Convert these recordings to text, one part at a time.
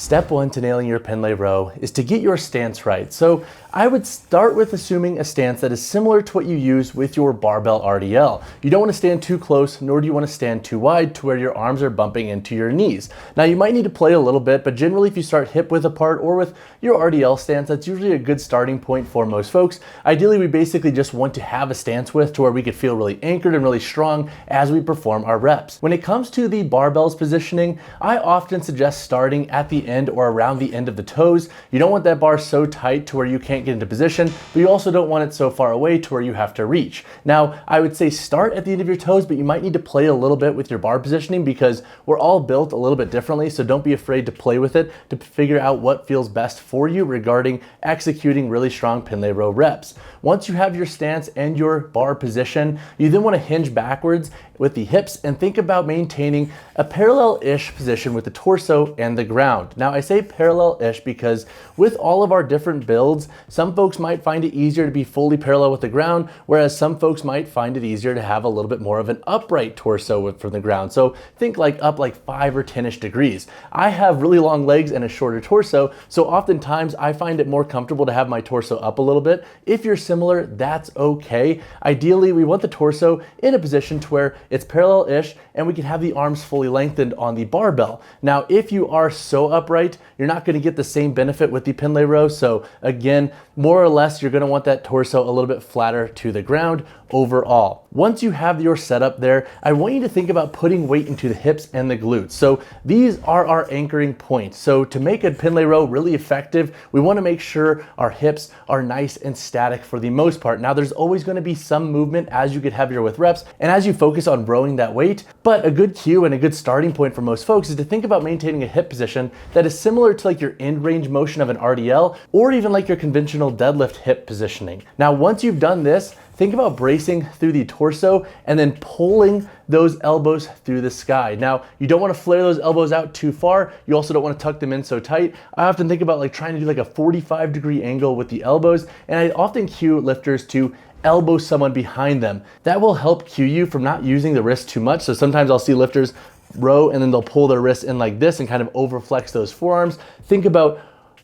Step one to nailing your Pendlay row is to get your stance right. So I would start with assuming a stance that is similar to what you use with your barbell RDL. You don't want to stand too close, nor do you want to stand too wide to where your arms are bumping into your knees. Now you might need to play a little bit, but generally if you start hip width apart or with your RDL stance, that's usually a good starting point for most folks. Ideally, we basically just want to have a stance width to where we could feel really anchored and really strong as we perform our reps. When it comes to the barbell's positioning, I often suggest starting at the end or around the end of the toes. You don't want that bar so tight to where you can't get into position, but you also don't want it so far away to where you have to reach. Now, I would say start at the end of your toes, but you might need to play a little bit with your bar positioning because we're all built a little bit differently, so don't be afraid to play with it to figure out what feels best for you regarding executing really strong Pendlay row reps. Once you have your stance and your bar position, you then want to hinge backwards with the hips and think about maintaining a parallel-ish position with the torso and the ground. Now I say parallel-ish because with all of our different builds, some folks might find it easier to be fully parallel with the ground, whereas some folks might find it easier to have a little bit more of an upright torso from the ground. So think like up like 5 or 10-ish degrees. I have really long legs and a shorter torso, so oftentimes I find it more comfortable to have my torso up a little bit. If you're similar, that's okay. Ideally, we want the torso in a position to where it's parallel-ish and we can have the arms fully lengthened on the barbell. Now, if you are so upright, you're not going to get the same benefit with the Pendlay row. So again, more or less, you're going to want that torso a little bit flatter to the ground overall. Once you have your setup there, I want you to think about putting weight into the hips and the glutes. So these are our anchoring points. So to make a Pendlay row really effective, we want to make sure our hips are nice and static for the most part. Now there's always going to be some movement as you get heavier with reps and as you focus on rowing that weight, but a good cue and a good starting point for most folks is to think about maintaining a hip position that is similar to like your end range motion of an RDL or even like your conventional deadlift hip positioning. Now once you've done this, think about bracing through the torso and then pulling those elbows through the sky. Now, you don't want to flare those elbows out too far. You also don't want to tuck them in so tight. I often think about like trying to do like a 45-degree angle with the elbows, and I often cue lifters to elbow someone behind them. That will help cue you from not using the wrist too much. So sometimes I'll see lifters row and then they'll pull their wrists in like this and kind of overflex those forearms. Think about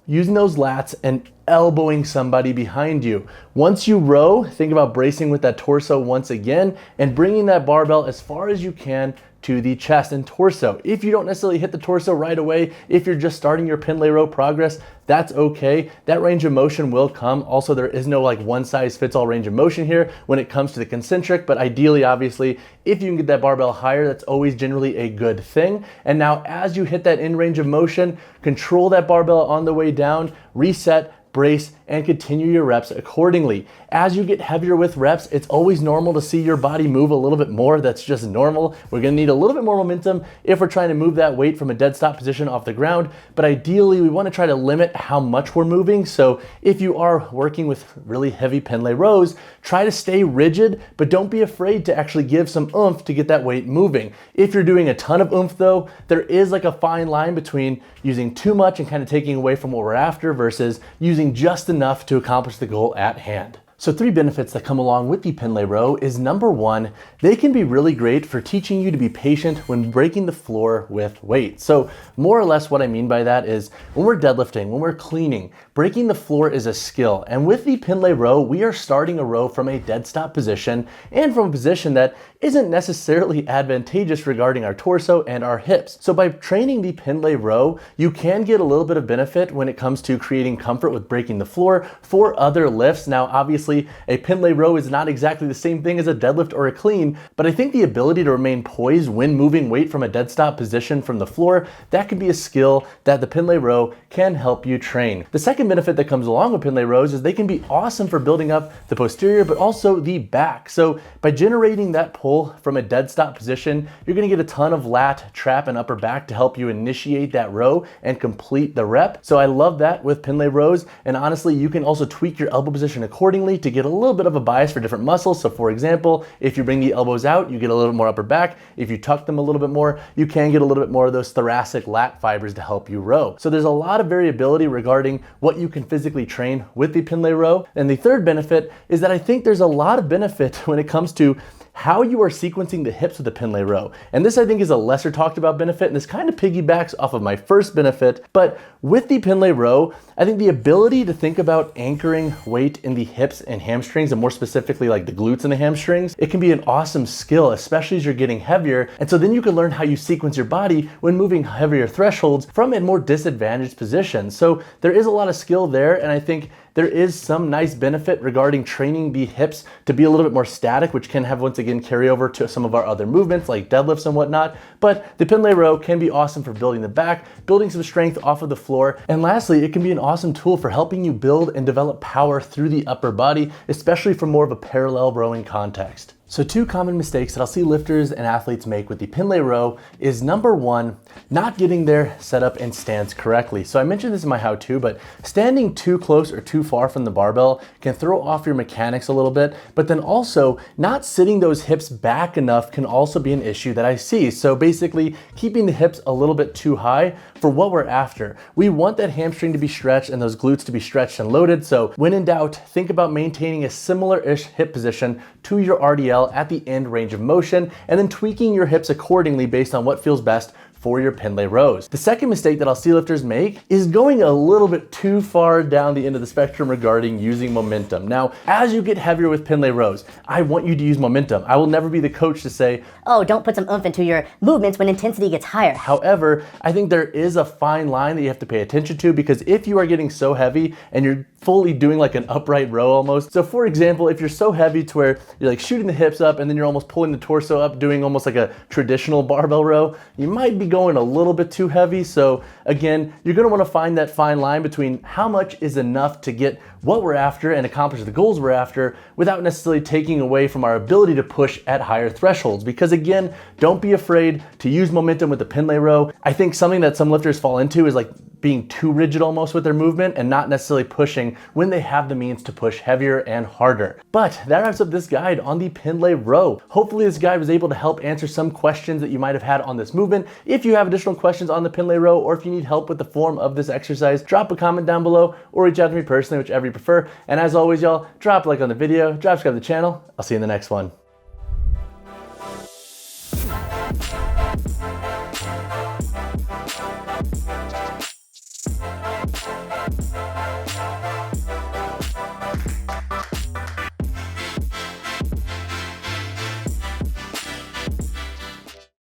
using those lats and elbowing somebody behind you. Once you row, think about bracing with that torso once again and bringing that barbell as far as you can to the chest and torso. If you don't necessarily hit the torso right away, if you're just starting your Pendlay row progress, that's okay. That range of motion will come. Also, there is no like one size fits all range of motion here when it comes to the concentric, but ideally, obviously, if you can get that barbell higher, that's always generally a good thing. And now as you hit that in range of motion, control that barbell on the way down, reset, brace, and continue your reps accordingly. As you get heavier with reps, it's always normal to see your body move a little bit more. That's just normal. We're gonna need a little bit more momentum if we're trying to move that weight from a dead stop position off the ground, but ideally we wanna try to limit how much we're moving. So if you are working with really heavy Pendlay rows, try to stay rigid, but don't be afraid to actually give some oomph to get that weight moving. If you're doing a ton of oomph though, there is like a fine line between using too much and kind of taking away from what we're after versus using just enough to accomplish the goal at hand. So 3 benefits that come along with the Pendlay row is number 1, they can be really great for teaching you to be patient when breaking the floor with weight. So more or less what I mean by that is when we're deadlifting, when we're cleaning, breaking the floor is a skill. And with the Pendlay row, we are starting a row from a dead stop position and from a position that isn't necessarily advantageous regarding our torso and our hips. So by training the Pendlay row, you can get a little bit of benefit when it comes to creating comfort with breaking the floor for other lifts. Now, obviously, a Pendlay row is not exactly the same thing as a deadlift or a clean, but I think the ability to remain poised when moving weight from a dead stop position from the floor, that could be a skill that the Pendlay row can help you train. The second benefit that comes along with Pendlay rows is they can be awesome for building up the posterior, but also the back. So by generating that pull from a dead stop position, you're gonna get a ton of lat, trap, and upper back to help you initiate that row and complete the rep. So I love that with Pendlay rows, and honestly, you can also tweak your elbow position accordingly to get a little bit of a bias for different muscles. So for example, if you bring the elbows out, you get a little bit more upper back. If you tuck them a little bit more, you can get a little bit more of those thoracic lat fibers to help you row. So there's a lot of variability regarding what you can physically train with the Pendlay row. And the third benefit is that I think there's a lot of benefit when it comes to how you are sequencing the hips with the Pendlay Row. And this I think is a lesser talked about benefit, and this kind of piggybacks off of my first benefit. But with the Pendlay Row, I think the ability to think about anchoring weight in the hips and hamstrings, and more specifically like the glutes and the hamstrings, it can be an awesome skill, especially as you're getting heavier. And so then you can learn how you sequence your body when moving heavier thresholds from a more disadvantaged position. So there is a lot of skill there, and I think there is some nice benefit regarding training the hips to be a little bit more static, which can have, once again, carry over to some of our other movements like deadlifts and whatnot. But the Pendlay Row can be awesome for building the back, building some strength off of the floor. And lastly, it can be an awesome tool for helping you build and develop power through the upper body, especially from more of a parallel rowing context. So 2 common mistakes that I'll see lifters and athletes make with the Pendlay Row is number 1, not getting their setup and stance correctly. So I mentioned this in my how-to, but standing too close or too far from the barbell can throw off your mechanics a little bit, but then also not sitting those hips back enough can also be an issue that I see. So basically keeping the hips a little bit too high for what we're after. We want that hamstring to be stretched and those glutes to be stretched and loaded. So when in doubt, think about maintaining a similar-ish hip position to your RDL at the end range of motion, and then tweaking your hips accordingly based on what feels best for your Pendlay rows. The second mistake that I'll see lifters make is going a little bit too far down the end of the spectrum regarding using momentum. Now, as you get heavier with Pendlay rows, I want you to use momentum. I will never be the coach to say, oh, don't put some oomph into your movements when intensity gets higher. However, I think there is a fine line that you have to pay attention to, because if you are getting so heavy and you're fully doing like an upright row almost. So for example, if you're so heavy to where you're like shooting the hips up and then you're almost pulling the torso up, doing almost like a traditional barbell row, you might be going a little bit too heavy. So again, you're gonna wanna find that fine line between how much is enough to get what we're after and accomplish the goals we're after without necessarily taking away from our ability to push at higher thresholds. Because again, don't be afraid to use momentum with the Pendlay row. I think something that some lifters fall into is like being too rigid almost with their movement and not necessarily pushing when they have the means to push heavier and harder. But that wraps up this guide on the Pendlay row. Hopefully this guide was able to help answer some questions that you might have had on this movement. If you have additional questions on the Pendlay row, or if you need help with the form of this exercise, drop a comment down below or reach out to me personally, whichever you prefer. And as always, y'all, drop a like on the video, subscribe to the channel. I'll see you in the next one.